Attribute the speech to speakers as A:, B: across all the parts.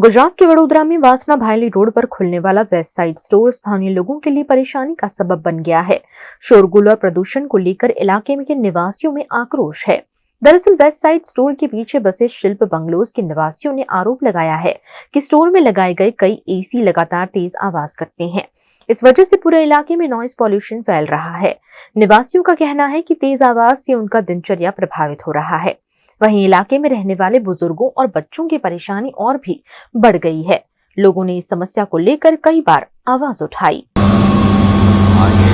A: गुजरात के वडोदरा में वासना भायली रोड पर खुलने वाला वेस्ट साइड स्टोर स्थानीय लोगों के लिए परेशानी का सबब बन गया है। शोरगुल और प्रदूषण को लेकर इलाके के निवासियों में आक्रोश है। दरअसल वेस्ट साइड स्टोर के पीछे बसे शिल्प बंगलोज के निवासियों ने आरोप लगाया है कि स्टोर में लगाए गए कई एसी लगातार तेज आवाज करते हैं। इस वजह से पूरे इलाके में नॉइज पॉल्यूशन फैल रहा है। निवासियों का कहना है कि तेज आवाज से उनका दिनचर्या प्रभावित हो रहा है। वहीं इलाके में रहने वाले बुजुर्गों और बच्चों की परेशानी और भी बढ़ गई है। लोगों ने इस समस्या को लेकर कई बार आवाज उठाई।
B: आगे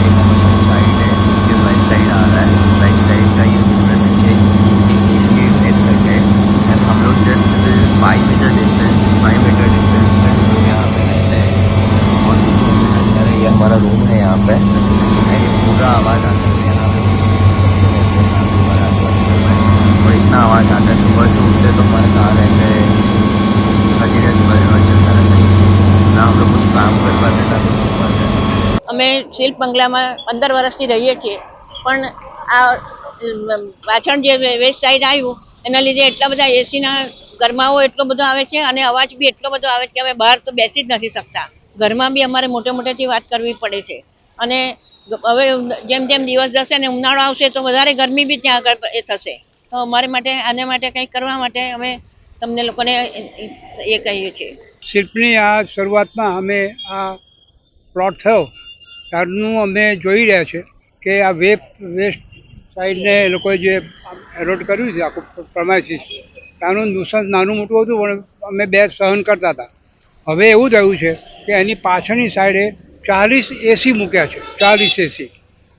B: साइड है, इसके राइट साइड आ रहा है, राइट साइड का ये पूरा नीचे इसके फेस करके हम लोग जस्ट 5 मीटर डिस्टेंस में हम यहाँ पे रहते हैं। और जो अंदर है, ये हमारा रूम है यहाँ पे, ये पूरा आवाज़ आता है यहाँ पे और इतना आवाज़ आता है। सुबह से उठते तो हमारे कहाँ रहते हैं, कंटिन्यूस चलता रहता है ना, हम लोग कुछ काम कर पाते ना कुछ कर पाते।
C: અમે શિલ્પ બંગલામાં 15 વર્ષથી રહીએ છીએ, પણ આ પાછળ જે વેસ્ટ સાઈડ આવ્યું એના લીધે એટલા બધા એસીના ગરમાવો એટલો બધો આવે છે અને અવાજ બી એટલો બધો આવે છે કે અમે બહાર તો બેસી જ નથી શકતા। ઘરમાં બી અમારે મોટેથી વાત કરવી પડે છે અને હવે જેમ જેમ દિવસ જશે ને ઉનાળો આવશે તો વધારે ગરમી બી ત્યાં આગળ એ થશે। તો અમારે માટે આને માટે કંઈક કરવા માટે અમે તમને લોકોને એ કહીએ છીએ।
D: શિલ્પની આ શરૂઆતમાં અમે આ પ્લોટ થયો ત્યારનું અમે જોઈ રહ્યા છે કે આ વેસ્ટ સાઈડને એ લોકોએ જે એરોડ કર્યું છે આખું પ્રમાઇસીસ, ત્યાંનું નુકસાન નાનું મોટું હતું પણ અમે બે સહન કરતા હતા। હવે એવું થયું છે કે એની પાછળની સાઈડે 40 એસી મૂક્યા છે, 40 એસી,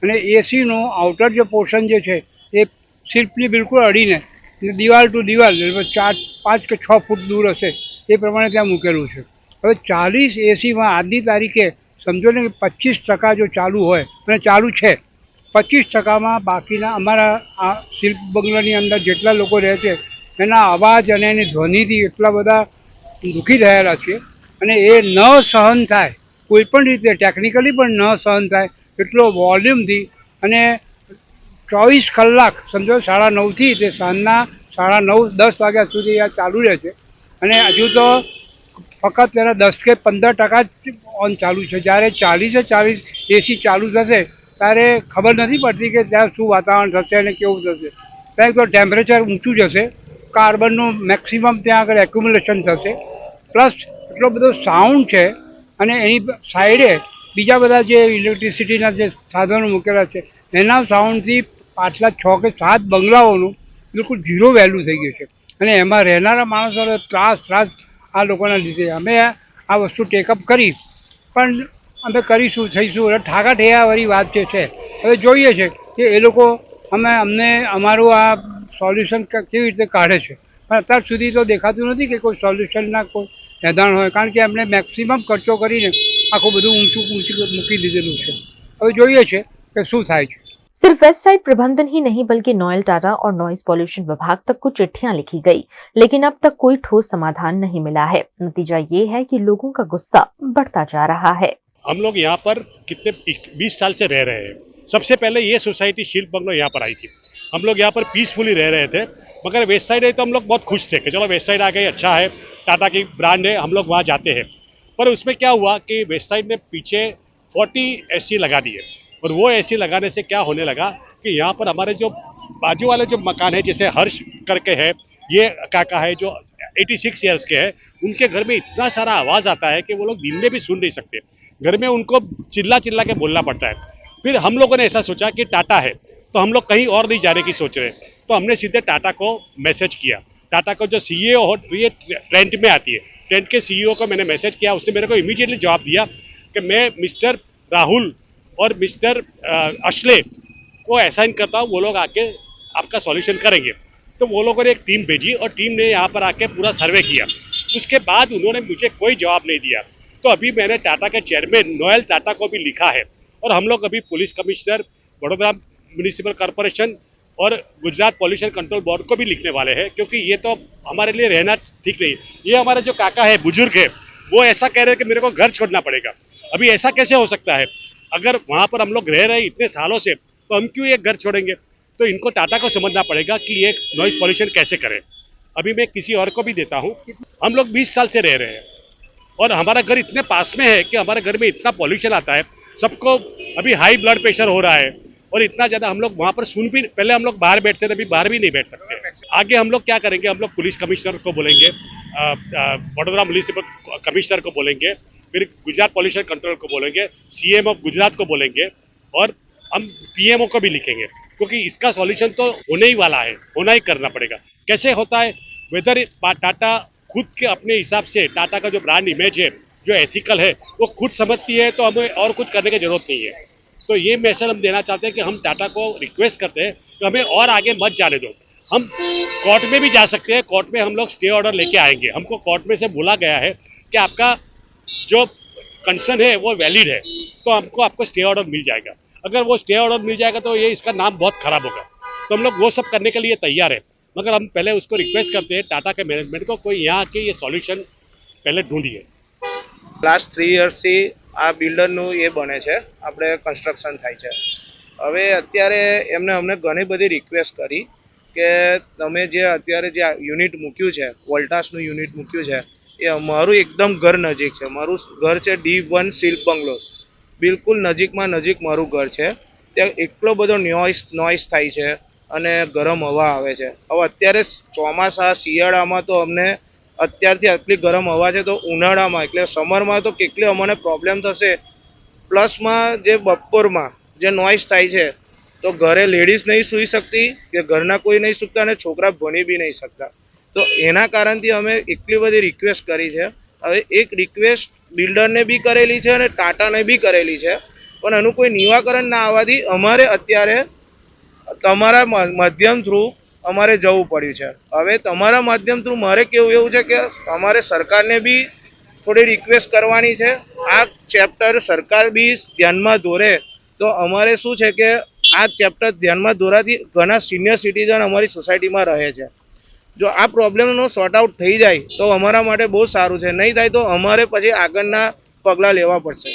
D: અને એસીનો આઉટર જે પોર્શન જે છે એ શિલ્પની બિલકુલ અડીને દિવાલ ટુ દિવાલ 5 કે 6 ફૂટ દૂર હશે એ પ્રમાણે ત્યાં મૂકેલું છે। હવે 40 એસીમાં આજની તારીખે સમજો ને કે 25% જો ચાલુ હોય અને ચાલુ છે, 25%માં બાકીના અમારા આ શિલ્પ બંગલાની અંદર જેટલા લોકો રહે છે એના અવાજ અને એની ધ્વનિથી એટલા બધા દુઃખી થયેલા છીએ અને એ ન સહન થાય કોઈપણ રીતે, ટેકનિકલી પણ ન સહન થાય એટલો વોલ્યુમથી અને 24 કલાક સમજો 9:30થી તે સાંજના 9:30-10 વાગ્યા સુધી આ ચાલુ રહે છે અને હજુ તો ફક્ત તેના 10 કે 15% જ ઓન ચાલુ છે। જ્યારે 40 એસી ચાલુ થશે ત્યારે ખબર નથી પડતી કે ત્યાં શું વાતાવરણ થશે અને કેવું થશે। ત્યાં તો ટેમ્પરેચર ઊંચું જશે, કાર્બનનું મેક્સિમમ ત્યાં આગળ એક્યુમ્યુલેશન થશે, પ્લસ એટલો બધો સાઉન્ડ છે અને એની સાઈડે બીજા બધા જે ઇલેક્ટ્રિસિટીના જે સાધનો મૂકેલા છે એના સાઉન્ડથી પાછલા 6 કે 7 બંગલાઓનું બિલકુલ ઝીરો વેલ્યુ થઈ ગયું છે અને એમાં રહેનારા માણસોને ત્રાસ આ લોકોના લીધે અમે આ વસ્તુ ટેકઅપ કરી, પણ અમે કરીશું થઈશું એટલે ઠાગાઠૈયાવાળી વાત જે છે હવે જોઈએ છે કે એ લોકો અમને અમારું આ સોલ્યુશન કેવી રીતે કાઢે છે, પણ અત્યાર સુધી તો દેખાતું નથી કે કોઈ સોલ્યુશનના કોઈ નિદાન હોય, કારણ કે એમણે મેક્સિમમ ખર્ચો કરીને આખું બધું ઊંચું મૂકી દીધેલું છે। હવે જોઈએ છે કે શું થાય છે।
A: सिर्फ वेस्ट साइड प्रबंधन ही नहीं बल्कि नॉयल टाटा और नॉइज पॉल्यूशन विभाग तक को चिट्ठियां लिखी गई, लेकिन अब तक कोई ठोस समाधान नहीं मिला है। नतीजा ये है कि लोगों का गुस्सा बढ़ता जा रहा है।
E: हम लोग यहाँ पर कितने 20 साल से रह रहे हैं। सबसे पहले ये सोसाइटी शिल्प बंगलो यहाँ पर आई थी। हम लोग यहाँ पर पीसफुली रह रहे थे, मगर वेस्ट साइड है तो हम लोग बहुत खुश थे कि चलो वेस्ट साइड आ गई, अच्छा है, टाटा की ब्रांड है, हम लोग वहाँ जाते हैं। पर उसमें क्या हुआ कि वेस्ट साइड ने पीछे 40 एसी लगा दिए और वो एसी लगाने से क्या होने लगा कि यहाँ पर हमारे जो बाजू वाले जो मकान है, जैसे हर्ष करके है, ये काका है जो 86 ईयर्स के हैं, उनके घर में इतना सारा आवाज़ आता है कि वो लोग दिन में भी सुन नहीं सकते। घर में उनको चिल्ला के बोलना पड़ता है। फिर हम लोगों ने ऐसा सोचा कि टाटा है तो हम लोग कहीं और नहीं जाने की सोच रहे, तो हमने सीधे टाटा को मैसेज किया। टाटा को जो CEO हो, ये ट्रेंट में आती है, ट्रेंट के CEO को मैंने मैसेज किया। उसने मेरे को इमीडिएटली जवाब दिया कि मैं मिस्टर राहुल और मिस्टर अश्ले को असाइन करता हूँ, वो लोग आके आपका सॉल्यूशन करेंगे। तो वो लोगों ने एक टीम भेजी और टीम ने यहाँ पर आके पूरा सर्वे किया। उसके बाद उन्होंने मुझे कोई जवाब नहीं दिया। तो अभी मैंने टाटा के चेयरमैन नोएल टाटा को भी लिखा है और हम लोग अभी police commissioner, Vadodara municipal corporation और गुजरात पॉल्यूशन कंट्रोल बोर्ड को भी लिखने वाले हैं, क्योंकि ये तो हमारे लिए रहना ठीक नहीं। ये हमारे जो काका है, बुजुर्ग है, वो ऐसा कह रहे हैं कि मेरे को घर छोड़ना पड़ेगा। अभी ऐसा कैसे हो सकता है? अगर वहाँ पर हम लोग रह रहे हैं इतने सालों से, तो हम क्यों एक घर छोड़ेंगे? तो इनको टाटा को समझना पड़ेगा कि ये नॉइज पॉल्यूशन कैसे करें। अभी मैं किसी और को भी देता हूँ। हम लोग 20 साल से रह रहे हैं और हमारा घर इतने पास में है कि हमारे घर में इतना पॉल्यूशन आता है, सबको अभी हाई ब्लड प्रेशर हो रहा है और इतना ज़्यादा हम लोग वहाँ पर सुन भी, पहले हम लोग बाहर बैठते थे, अभी बाहर भी नहीं बैठ सकते। आगे हम लोग क्या करेंगे, हम लोग पुलिस कमिश्नर को बोलेंगे, वडोदरा म्यूनिसिपल कमिश्नर को बोलेंगे, फिर गुजरात पॉल्यूशन कंट्रोल को बोलेंगे, सीएम ऑफ गुजरात को बोलेंगे और हम पीएमओ को भी लिखेंगे, क्योंकि इसका सॉल्यूशन तो होने ही वाला है, होना ही करना पड़ेगा। कैसे होता है, वेदर टाटा खुद के अपने हिसाब से, टाटा का जो ब्रांड इमेज है, जो एथिकल है, वो खुद समझती है, तो हमें और कुछ करने की जरूरत नहीं है। तो ये मैसेज हम देना चाहते हैं कि हम टाटा को रिक्वेस्ट करते हैं कि हमें और आगे मत जाने दो। हम कोर्ट में भी जा सकते हैं, कोर्ट में हम लोग स्टे ऑर्डर लेके आएंगे। हमको कोर्ट में से बोला गया है कि आपका जो कंसर्न है वो वैलिड है, तो हमको आपको स्टे ऑर्डर मिल जाएगा। अगर वो स्टे ऑर्डर मिल जाएगा तो ये इसका नाम बहुत खराब होगा, तो हम लोग वो सब करने के लिए तैयार है। मगर हम पहले उसको रिक्वेस्ट करते हैं टाटा के मैनेजमेंट को, कोई यहाँ के ये सॉल्यूशन पहले ढूंढिए।
F: લાસ્ટ 3 યર્સથી આ બિલ્ડરનું એ બને છે, આપણે કન્સ્ટ્રક્શન થાય છે. હવે અત્યારે એમને અમને ઘણી બધી રિક્વેસ્ટ કરી કે તમે જે અત્યારે જે યુનિટ મૂક્યું છે, વોલ્ટાસનું યુનિટ મૂક્યું છે, એ અમારું એકદમ ઘર નજીક છે. મારું ઘર છે D1 સિલ્ક બંગલોઝ, બિલકુલ નજીકમાં નજીક મારું ઘર છે. ત્યાં એટલો બધો નોઇસ થાય છે અને ગરમ હવા આવે છે. હવે અત્યારે ચોમાસા શિયાળામાં તો અમને અત્યારથી આટલી ગરમ હવા છે, તો ઉનાળામાં એટલે સમરમાં તો કેટલી અમને પ્રોબ્લેમ થશે. પ્લસમાં જે બપોરમાં જે નોઇસ થાય છે, તો ઘરે લેડીઝ નહીં સૂઈ શકતી કે ઘરના કોઈ નહીં સૂકતા અને છોકરા ભણી બી નહીં શકતા. તો એના કારણથી અમે એટલી બધી રિક્વેસ્ટ કરી છે. હવે એક રિક્વેસ્ટ બિલ્ડરને બી કરેલી છે અને ટાટાને બી કરેલી છે, પણ એનું કોઈ નિરાકરણ ના આવવાથી અમારે અત્યારે તમારા માધ્યમ થ્રુ અમારે જવું પડ્યું છે. હવે તમારા માધ્યમ થ્રુ મારે કેવું એવું છે કે અમારે સરકારને બી થોડી રિક્વેસ્ટ કરવાની છે. આ ચેપ્ટર સરકાર બી ધ્યાનમાં દોરે તો અમારે શું છે કે આ ચેપ્ટર ધ્યાનમાં દોરાથી ઘણા સિનિયર સિટીઝન અમારી સોસાયટીમાં રહે છે. જો આ પ્રોબ્લેમનો સોર્ટ આઉટ થઈ જાય તો અમારા માટે બહુ સારું છે. નહીં થાય તો અમારે પછી આગળના પગલાં લેવા પડશે.